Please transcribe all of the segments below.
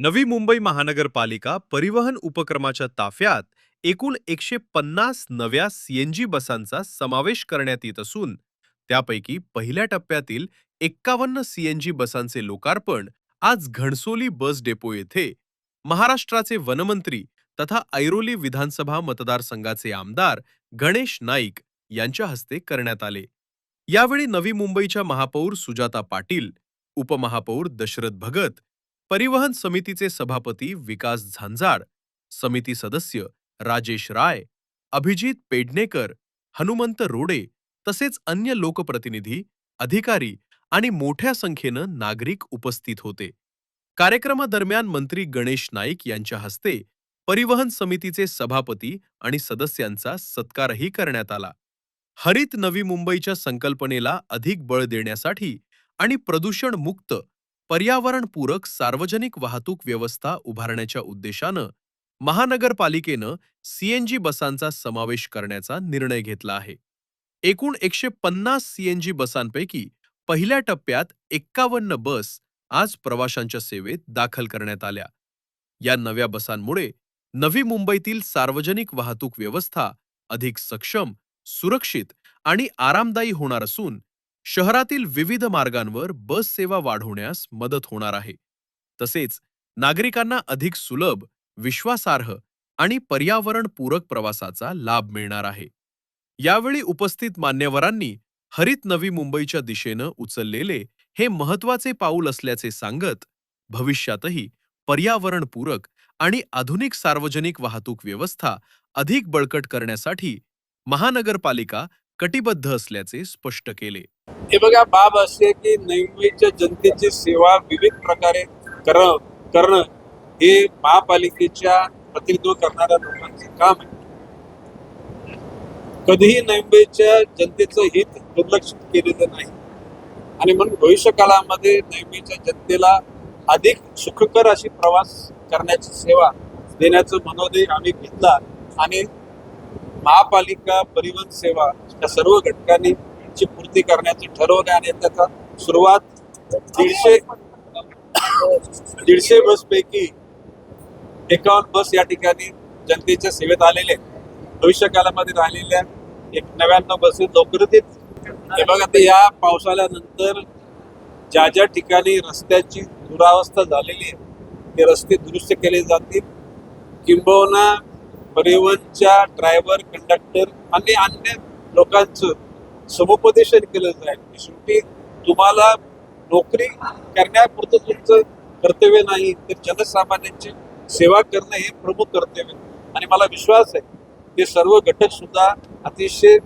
नवी मुंबई महानगरपालिका परिवहन उपक्रमाच्या ताफ्यात एकूण 150 नव्या सीएनजी बसांचा समावेश करण्यात येत असून त्यापैकी पहिल्या टप्प्यातील 51 सीएनजी बसांचे लोकार्पण आज घणसोली बस डेपो येथे महाराष्ट्राचे वनमंत्री तथा ऐरोली विधानसभा मतदारसंघाचे आमदार गणेश नाईक यांच्या हस्ते करण्यात आले। यावेळी नवी मुंबईच्या महापौर सुजाता पाटील, उपमहापौर दशरथ भगत, परिवहन समितीचे सभापती विकास झांजाड, समिती सदस्य राजेश राय, अभिजित पेडणेकर, हनुमंत रोडे तसेच अन्य लोकप्रतिनिधी, अधिकारी आणि मोठ्या संख्येनं नागरिक उपस्थित होते। कार्यक्रमादरम्यान मंत्री गणेश नाईक यांच्या हस्ते परिवहन समितीचे सभापती आणि सदस्यांचा सत्कारही करण्यात आला। हरित नवी मुंबईच्या संकल्पनेला अधिक बळ देण्यासाठी आणि प्रदूषण मुक्त पर्यावरणपूरक सार्वजनिक वाहतूक व्यवस्था उभारण्याच्या उद्देशानं महानगरपालिकेनं सीएनजी बसांचा समावेश करण्याचा निर्णय घेतला आहे। एकूण 150 सीएनजी बसांपैकी पहिल्या टप्प्यात 51 बस आज प्रवाशांच्या सेवेत दाखल करण्यात आल्या। या नव्या बसांमुळे नवी मुंबईतील सार्वजनिक वाहतूक व्यवस्था अधिक सक्षम, सुरक्षित आणि आरामदायी होणार असून शहरातील विविध मार्गांवर बस सेवा वाढवण्यास मदत होणार आहे। तसेच नागरिकांना अधिक सुलभ, विश्वासार्ह आणि पर्यावरणपूरक प्रवासाचा लाभ मिळणार आहे। यावेळी उपस्थित मान्यवरांनी हरित नवी मुंबईच्या दिशेनं उचललेले हे महत्त्वाचे पाऊल असल्याचे सांगत भविष्यातही पर्यावरणपूरक आणि आधुनिक सार्वजनिक वाहतूक व्यवस्था अधिक बळकट करण्यासाठी महानगरपालिका कटिबद्ध असल्याचे स्पष्ट केले। हे बघा, बाब असे की मुंबईच्या जनतेची सेवा विविध प्रकारे करणं हे महापालिकेच्या प्रतिनिधित्व करणाऱ्या लोकांचे काम आहे। कधीही मुंबईच्या जनतेचं हित दुर्लक्षित केलेलं नाही आणि म्हणून भविष्य काळामध्ये मुंबईच्या जनतेला अधिक सुखकर अशी प्रवास करण्याची सेवा देण्याचं मनोदय आम्ही घेतला आणि महापालिका परिवहन सेवा या सर्व घटकांनी ची पूर्ती करण्याचं ठरवलं आणि त्याचा सुरुवात 150 बस पैकी 51 बस या ठिकाणी जनतेच्या सेवेत आलेले, भविष्य काळामध्ये राहिलेल्या 99 बसेस लवकरच येतील। हे बघा, आता या पावसाळ्यानंतर ज्या ज्या ठिकाणी रस्त्याची दुरावस्था झालेली आहे ते रस्ते दुरुस्त केले जातील, किंबहुना परिवहनच्या ड्रायव्हर, कंडक्टर आणि अन्य लोकांचं समुपदेशन केलं जाईल। शेवटी तुम्हाला नोकरी करण्यापुरतं तुमचं कर्तव्य नाही तर जनसामान्यांची सेवा करणं हे प्रमुख कर्तव्य आणि मला विश्वास आहे ते सर्व घटक सुद्धा अतिशय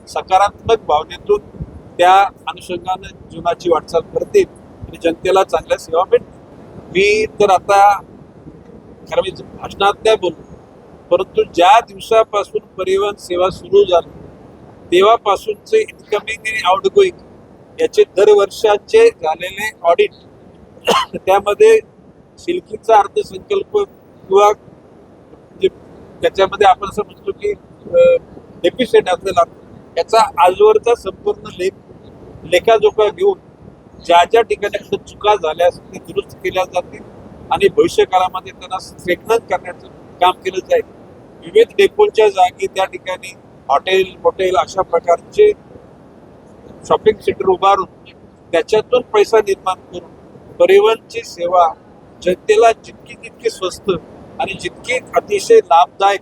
सकारात्मक भावनेतून त्या अनुषंगाने जीवनाची वाटचाल करतील आणि जनतेला चांगल्या सेवा मिळतील। मी तर आता खरं म्हणजे भाषणात नाही बोललो, परंतु ज्या दिवसापासून परिवहन सेवा सुरू झाली तेव्हापासूनचे इनकमिंग आणि आउटगोईंग याचे दरवर्षाचे झालेले ऑडिट, त्यामध्ये सिल्कीचा अर्थसंकल्प किंवा त्याच्यामध्ये आपण असं म्हणतो की डेफिसिट असलेला याचा आजवरचा संपूर्ण लेखाजोखा घेऊन ज्या ज्या ठिकाणी चुका झाल्या ते दुरुस्त केल्या जातील आणि भविष्य काळामध्ये त्यांना स्ट्रेटन करण्याचं काम केलं जाईल। विविध डेपोच्या जागी त्या ठिकाणी हॉटेल अशा प्रकारचे शॉपिंग सेंटर उभारून त्याच्यातून पैसा निर्माण करून परिवहनची सेवा जनतेला जितकी जितकी स्वस्त आणि जितकी अतिशय लाभदायक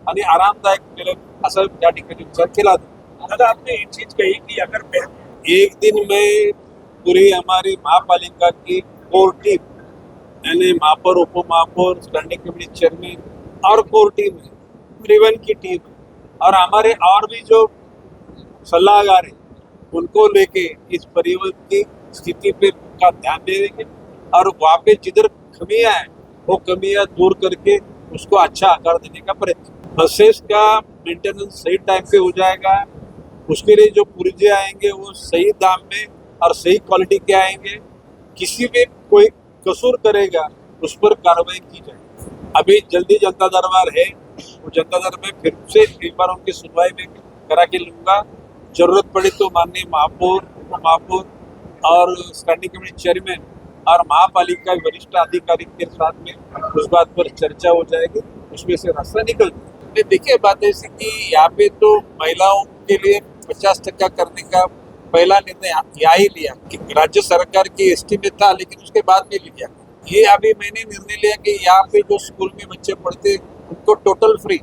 आणि आरामदायक मिळेल असा त्या ठिकाणी विचार केला जातो। आपने एक चीज कही कि अगर एक दिन में पूरी हमारी महापालिका की कोर टीम यानी महापौर, उप महापौर, स्टैंडिंग कमेटी चेयरमैन और कोर टीम है, परिवहन की टीम है और हमारे और भी जो सलाहकार हैं उनको लेके इस परिवहन की स्थिति पे का ध्यान देंगे और वहाँ पे जिधर कमियां हैं वो कमियां दूर करके उसको अच्छा आकार देने का प्रयत्न। बसेस का मेंटेनेंस सही टाइम पे हो जाएगा, उसके लिए जो पुर्जे आएंगे वो सही दाम में और सही क्वालिटी के आएंगे, किसी भी कोई कसूर करेगा उस पर कार्रवाई की जाए। अभी जल्दी जनता दरबार है, वो जनता दरबार में फिर से एक बार उनकी सुनवाई में करा के लूंगा, जरूरत पड़े तो माननीय महापौर, उप महापौर और स्टैंडिंग कमेटी चेयरमैन और महापालिका वरिष्ठ अधिकारी के साथ में उस बात पर चर्चा हो जाएगी, उसमें से रास्ता निकल जाएगा। देखिए बात ऐसी कि यहाँ पे तो महिलाओं के लिए 50% करने का पहला निर्णय यहाँ ही लिया कि राज्य सरकार की एसटी में था, लेकिन उसके बाद में लिया। ये अभी मैंने निर्णय लिया कि यहाँ पे जो स्कूल में बच्चे पढ़ते उनको टोटल फ्री,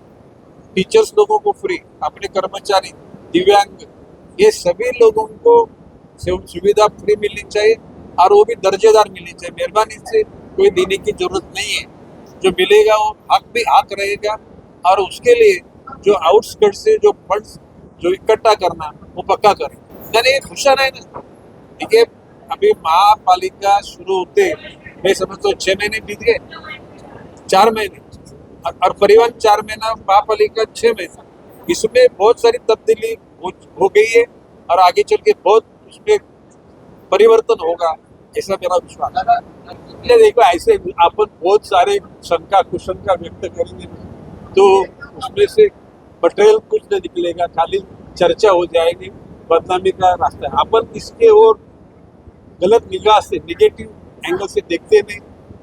टीचर्स लोगों को फ्री, अपने कर्मचारी, दिव्यांग, ये सभी लोगों को सुविधा फ्री मिलनी चाहिए और वो भी दर्जेदार मिलनी चाहिए। मेहरबानी से कोई देने की जरूरत नहीं है, जो मिलेगा वो हक भी हक रहेगा। और उसके लिए जो आउटस्कर्ट से जो फंड्स जो इकट्ठा करना वो पक्का करें। यानी घोषणा है ना, ठीक है। अभी महापालिका शुरू होते मैं समझता हूँ 6 महीने बीत गए, 4 महीने, और परिवहन 4 महीना, महापालिका 6 महीना। इसमें बहुत सारी तब्दीली हो गई है और आगे चल के बहुत उसमें परिवर्तन होगा, ऐसा मेरा विश्वास है। ये देखो ऐसे अपन बहुत सारे शंका कुशंका व्यक्त करेंगे तो उसमें से मटेरियल कुछ नहीं निकलेगा, खाली चर्चा हो जाएगी, बदनामी का रास्ता है। अपन इसके और गलत निगाह से, निगेटिव एंगल से देखते नहीं।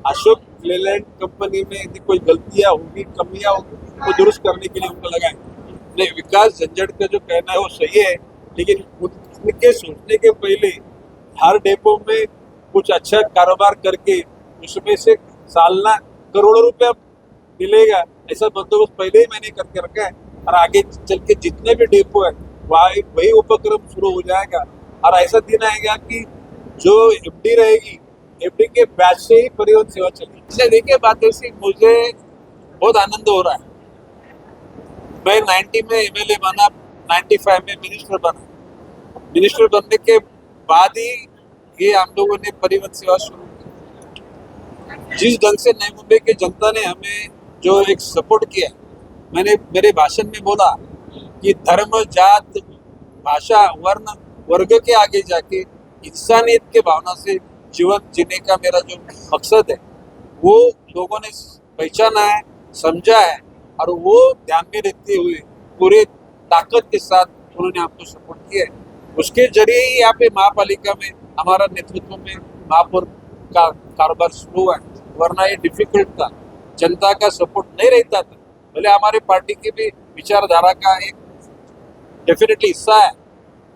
अशोक लेलैंड कंपनी में यदि कोई गलतियां होगी, कमियां होगी, वो दुरुस्त करने के लिए उनको लगाएंगे। नहीं, विकास झंझट का जो कहना है वो सही है, लेकिन उनके सोचने के पहले हर डेपो में कुछ अच्छा कारोबार करके उसमें से सालाना करोड़ों रुपया मिलेगा, ऐसा बंदोबस्त पहले ही मैंने करके रखा है। और आगे चल के जितने भी डेपो है वही उपक्रम शुरू हो जाएगा। और ऐसा दिन आएगा कि जो एफडी रहेगी, एफडी के बैच से ही परिवहन सेवा चलेगी। इसलिए देखिए बात ऐसी, मुझे बहुत आनंद हो रहा है। मैं 90 में एमएलए बना, 95 में मिनिस्टर बना। मिनिस्टर बनने के बाद ही ये हम लोगों ने परिवहन सेवा शुरू की। जिस ढंग से नई मुंबई की जनता ने हमें जो एक सपोर्ट किया, मैंने मेरे भाषण में बोला कि धर्म, जात, भाषा, वर्ण, वर्ग के आगे जाके इंसानियत के भावना से जीवन जीने का मेरा जो मकसद है वो लोगों ने पहचाना है, समझा है, और वो ध्यान में रखते हुए पूरे ताकत के साथ उन्होंने आपको सपोर्ट किया है। उसके जरिए ही यहाँ पे महापालिका में हमारा नेतृत्व में महापौर का कारोबार शुरू हुआ है, वरना ये डिफिकल्ट था। जनता का सपोर्ट नहीं रहता था, भले हमारे पार्टी की भी विचारधारा का एक डेफिनेटली हिस्सा है,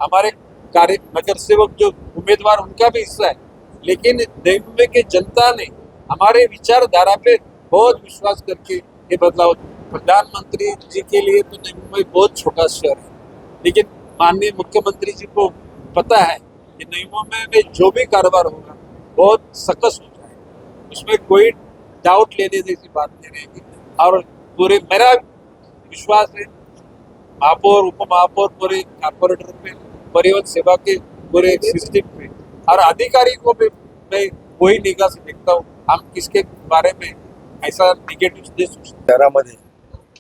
हमारे कार्य नगर सेवक जो उम्मीदवार उनका भी हिस्सा है, लेकिन नई मुंबई की जनता ने हमारे विचारधारा पे बहुत विश्वास करके ये बदलाव। प्रधानमंत्री जी के लिए तो नई मुंबई बहुत छोटा शहर है, लेकिन माननीय मुख्यमंत्री जी को पता है कि नई मुंबई में जो भी कारोबार होगा बहुत सकस हो जाएगा, उसमें कोई डाउट लेने जैसी बात नहीं रहेगी। और पूरे मेरा विश्वास है महापौर, उप महापौर, पूरे कारपोरेटर पे, परिवहन सेवा के पूरे सिस्टम पे और अधिकारी को भी मैं वही निगाह से देखता हूँ। हम किसके बारे में ऐसा निगेटिव्ह शहरामध्ये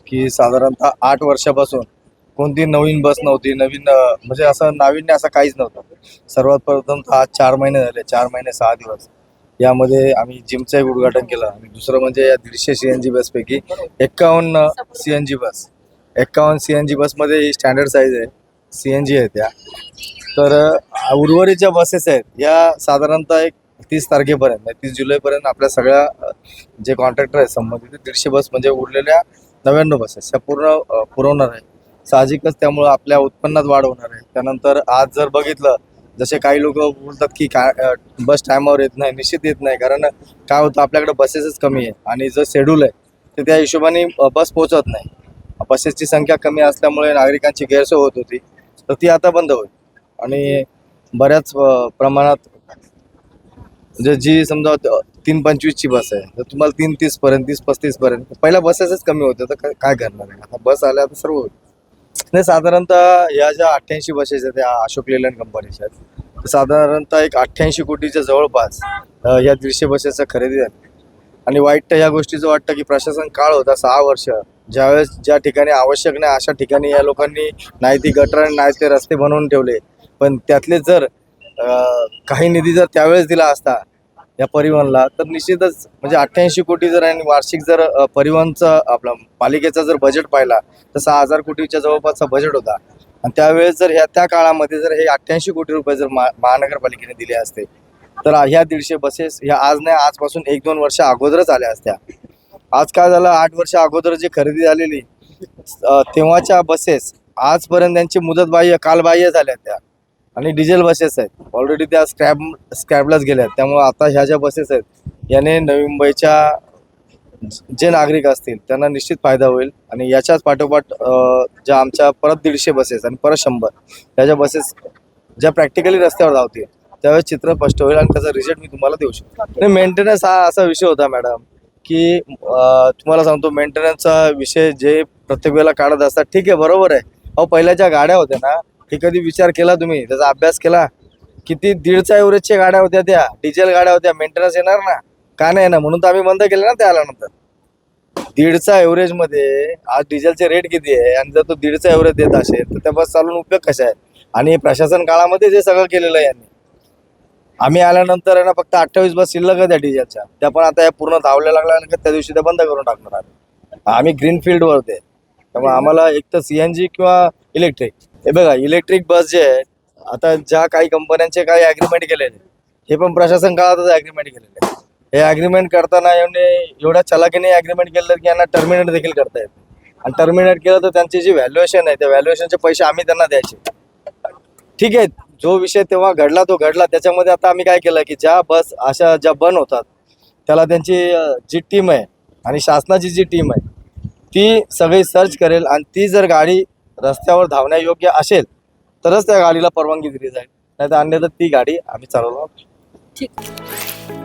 की साधारणतः 8 वर्षापासून कोणती नवीन बस नव्हती, नवीन म्हणजे असं नाविन्य असं काहीच नव्हतं। सर्वात प्रथम आज 4 महिने झाले, 4 महिने 6 दिवस यामध्ये आम्ही जिमचं उद्घाटन केलं आणि दुसरं म्हणजे या 150 सीएनजी बसपैकी 51 सीएनजी बस, 51 सीएनजी बसमध्ये ही स्टँडर्ड साईज आहे, सीएनजी आहे त्या। तर उर्वरित ज्या बसेस आहेत या साधारणतः एक 30 तारखेपर्यंत, 30 जुलैपर्यंत आपल्या सगळ्या जे कॉन्ट्रॅक्टर आहेत संबंधित 150 बस म्हणजे उरलेल्या 99 बसेस ह्या पूर्ण पुरवणार आहे। साहजिकच त्यामुळे आपल्या उत्पन्नात वाढ होणार आहे। त्यानंतर आज जर बघितलं, जसे काही लोक बोलतात की बस टायमावर येत नाही, निश्चित येत नाही, कारण काय होतं आपल्याकडे बसेसच कमी आहे आणि जो शेड्यूल आहे ते त्या हिशोबाने बस पोहोचत नाही। बसेसची संख्या कमी असल्यामुळे नागरिकांची गैरसोय होत होती, तर ती आता बंद होईल आणि बऱ्याच प्रमाणात म्हणजे जी समजा 3:25 ची बस आहे तर तुम्हाला 3:30 पर्यंत, 30-35 पर्यंत, पहिल्या बसेसच कमी होत्या तर काय करणार आहे? आता बस आल्या तर सर्व होईल। नाही, साधारणतः या ज्या 88 बसेस आहेत त्या अशोक लेलँड कंपनीच्या आहेत, तर साधारणतः एक 88 कोटीच्या जवळपास या 150 बसेसच्या खरेदी झाली। आणि वाईट तर या गोष्टीचं वाटतं की प्रशासन काळ होता 6 वर्ष, ज्यावेळेस ज्या ठिकाणी आवश्यक नाही अशा ठिकाणी या लोकांनी नाही ती गटर आणि नाही ते रस्ते बनवून ठेवले, पण त्यातले जर काही निधी जर त्यावेळेस दिला असता या परिवहनला तर निश्चितच म्हणजे 88 कोटी जर आणि वार्षिक जर परिवहनचा आपला पालिकेचा जर बजेट पाहिला तर 6,000 कोटीच्या जवळपासचा बजेट होता। आणि त्यावेळेस जर त्या काळामध्ये जर हे 88 कोटी रुपये जर महानगरपालिकेने दिले असते तर ह्या 150 बसेस ह्या आज नाही, आजपासून 1-2 वर्ष अगोदरच आल्या असत्या. आज काय झालं, 8 वर्ष अगोदर जी खरेदी झालेली तेव्हाच्या बसेस आजपर्यंत त्यांची मुदतबाह्य कालबाह्य झाल्या त्या, आणि डिझेल बसेस आहेत ऑलरेडी त्या स्क्रॅपलाच गेल्या आहेत. त्यामुळे आता ह्या ज्या बसेस आहेत याने नवी मुंबईच्या जे नागरिक असतील त्यांना निश्चित फायदा होईल. आणि याच्याच पाठोपाठ ज्या आमच्या परत 150 बसेस आणि परत 100 ह्या ज्या बसेस ज्या प्रॅक्टिकली रस्त्यावर धावतील त्यावेळेस चित्र स्पष्ट होईल आणि त्याचा रिझल्ट मी तुम्हाला देऊ शकतो. आणि मेंटेनन्स हा असा विषय होता मॅडम की तुम्हाला सांगतो, मेंटेनन्सचा विषय जे प्रत्येक वेळेला काढत असतात, ठीक आहे बरोबर आहे. अहो पहिल्या ज्या गाड्या होत्या ना, हे कधी विचार केला तुम्ही, त्याचा अभ्यास केला? किती 1.5च्या एव्हरेजच्या गाड्या होत्या, त्या डिझेल गाड्या होत्या, मेंटेनन्स येणार ना, का नाही येणार? म्हणून तर आम्ही बंद केले ना त्या आल्यानंतर. 1.5चा एव्हरेज मध्ये आज डिझेलचे रेट किती आहे, आणि जर तो 1.5चा एव्हरेज देत असेल तर त्या बस चालून उपयोग कशा आहे? आणि प्रशासन काळामध्ये जे सगळं केलेलं आहे यांनी. आम्ही आल्यानंतर आहे ना फक्त 28 बस शिल्लक आहे त्या डिझेलच्या, त्या पण आता या पूर्ण धावल्या लागल्या त्या दिवशी त्या बंद करून टाकणार आम्ही ग्रीन फील्डवर ते. त्यामुळे आम्हाला एक तर सीएनजी किंवा इलेक्ट्रिक. हे बघा, इलेक्ट्रिक बस जे आहे आता ज्या काही कंपन्यांचे काही ॲग्रीमेंट केलेले, हे पण प्रशासन काळातच ॲग्रीमेंट केलेले. हे ॲग्रीमेंट करताना एवढ्या चलाकीने ॲग्रीमेंट केलं की यांना टर्मिनेट देखील करता येत. आणि टर्मिनेट केलं तर त्यांची जी व्हॅल्युएशन आहे त्या व्हॅल्युएशनचे पैसे आम्ही त्यांना द्यायचे. ठीक आहे, जो विषय तेव्हा घडला तो घडला. त्याच्यामध्ये आता आम्ही काय केलं की ज्या बस अशा ज्या बंद होतात त्याला त्यांची जी टीम आहे आणि शासनाची जी टीम आहे ती सगळी सर्च करेल, आणि ती जर गाडी रस्त्यावर धावण्यायोग्य असेल तरच त्या गाडीला परवानगी दिली जाईल, नाही तर अन्यथा ती गाडी आम्ही चालवणार. ठीक.